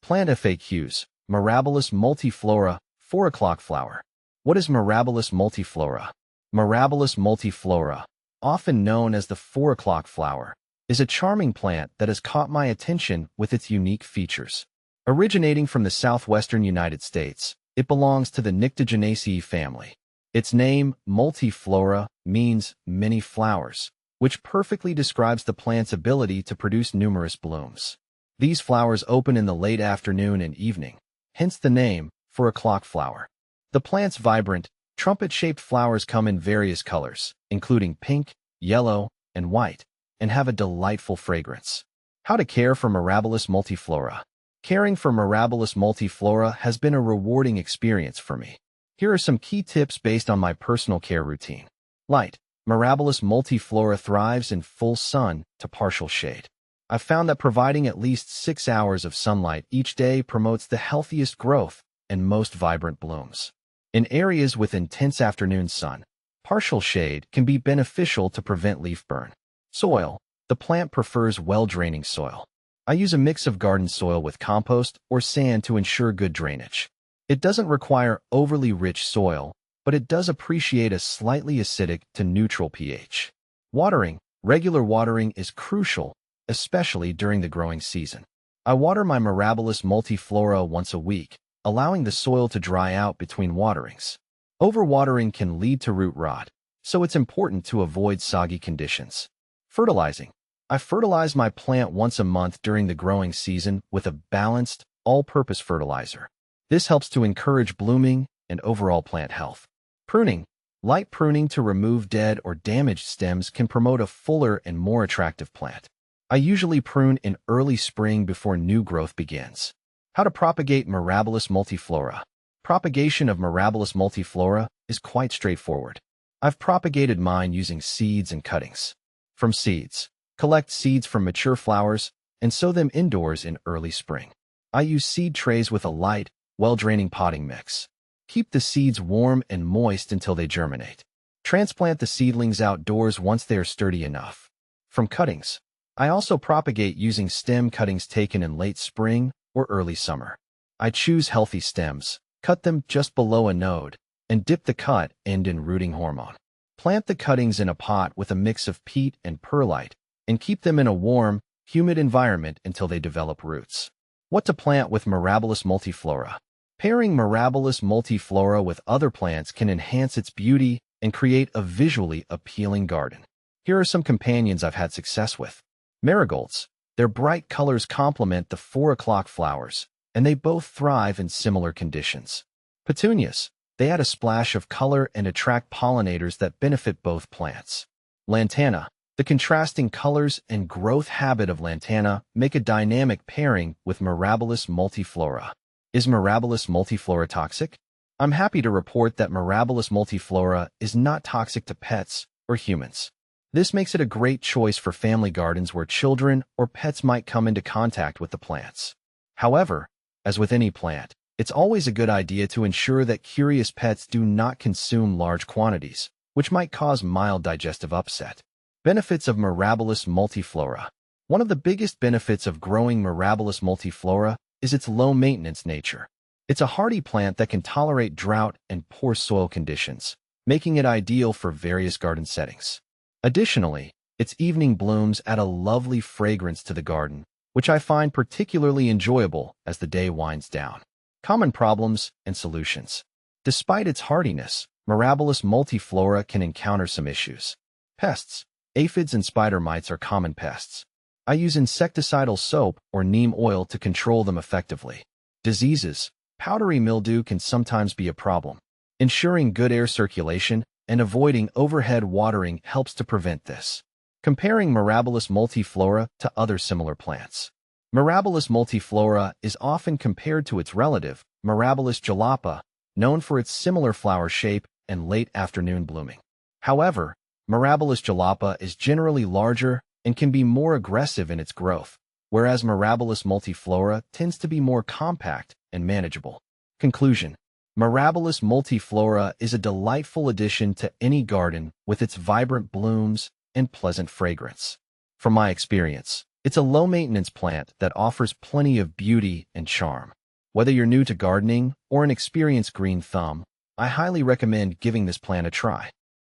Plant FAQs. Mirabilis multiflora, 4 o'clock flower. What is Mirabilis multiflora? Mirabilis multiflora, often known as the 4 o'clock flower, is a charming plant that has caught my attention with its unique features. Originating from the southwestern United States, it belongs to the Nyctiginaceae family. Its name, multiflora, means many flowers, which perfectly describes the plant's ability to produce numerous blooms. These flowers open in the late afternoon and evening, hence the name, 4 o'clock flower. The plant's vibrant, trumpet-shaped flowers come in various colors, including pink, yellow, and white, and have a delightful fragrance. How to care for Mirabilis multiflora. Caring for Mirabilis multiflora has been a rewarding experience for me. Here are some key tips based on my personal care routine. Light. Mirabilis multiflora thrives in full sun to partial shade. I've found that providing at least 6 hours of sunlight each day promotes the healthiest growth and most vibrant blooms. In areas with intense afternoon sun, partial shade can be beneficial to prevent leaf burn. Soil. The plant prefers well-draining soil. I use a mix of garden soil with compost or sand to ensure good drainage. It doesn't require overly rich soil, but it does appreciate a slightly acidic to neutral pH. Watering. Regular watering is crucial, especially during the growing season. I water my Mirabilis multiflora once a week, allowing the soil to dry out between waterings. Overwatering can lead to root rot, so it's important to avoid soggy conditions. Fertilizing. I fertilize my plant once a month during the growing season with a balanced, all-purpose fertilizer. This helps to encourage blooming and overall plant health. Pruning. Light pruning to remove dead or damaged stems can promote a fuller and more attractive plant. I usually prune in early spring before new growth begins. How to propagate Mirabilis multiflora. Propagation of Mirabilis multiflora is quite straightforward. I've propagated mine using seeds and cuttings. From seeds. Collect seeds from mature flowers and sow them indoors in early spring. I use seed trays with a light, well-draining potting mix. Keep the seeds warm and moist until they germinate. Transplant the seedlings outdoors once they are sturdy enough. From cuttings. I also propagate using stem cuttings taken in late spring or early summer. I choose healthy stems, cut them just below a node, and dip the cut end in rooting hormone. Plant the cuttings in a pot with a mix of peat and perlite, and keep them in a warm, humid environment until they develop roots. What to plant with Mirabilis multiflora. Pairing Mirabilis multiflora with other plants can enhance its beauty and create a visually appealing garden. Here are some companions I've had success with. Marigolds. Their bright colors complement the 4 o'clock flowers, and they both thrive in similar conditions. Petunias. They add a splash of color and attract pollinators that benefit both plants. Lantana. The contrasting colors and growth habit of lantana make a dynamic pairing with Mirabilis multiflora. Is Mirabilis multiflora toxic? I'm happy to report that Mirabilis multiflora is not toxic to pets or humans. This makes it a great choice for family gardens where children or pets might come into contact with the plants. However, as with any plant, it's always a good idea to ensure that curious pets do not consume large quantities, which might cause mild digestive upset. Benefits of Mirabilis multiflora. One of the biggest benefits of growing Mirabilis multiflora is its low-maintenance nature. It's a hardy plant that can tolerate drought and poor soil conditions, making it ideal for various garden settings. Additionally, its evening blooms add a lovely fragrance to the garden, which I find particularly enjoyable as the day winds down. Common problems and solutions. Despite its hardiness, Mirabilis multiflora can encounter some issues. Pests. Aphids and spider mites are common pests. I use insecticidal soap or neem oil to control them effectively. Diseases. Powdery mildew can sometimes be a problem. Ensuring good air circulation and avoiding overhead watering helps to prevent this. Comparing Mirabilis multiflora to other similar plants. Mirabilis multiflora is often compared to its relative, Mirabilis jalapa, known for its similar flower shape and late afternoon blooming. However, Mirabilis jalapa is generally larger and can be more aggressive in its growth, whereas Mirabilis multiflora tends to be more compact and manageable. Conclusion. Mirabilis multiflora is a delightful addition to any garden with its vibrant blooms and pleasant fragrance. From my experience, It's a low-maintenance plant that offers plenty of beauty and charm. Whether you're new to gardening or an experienced green thumb, I highly recommend giving this plant a try.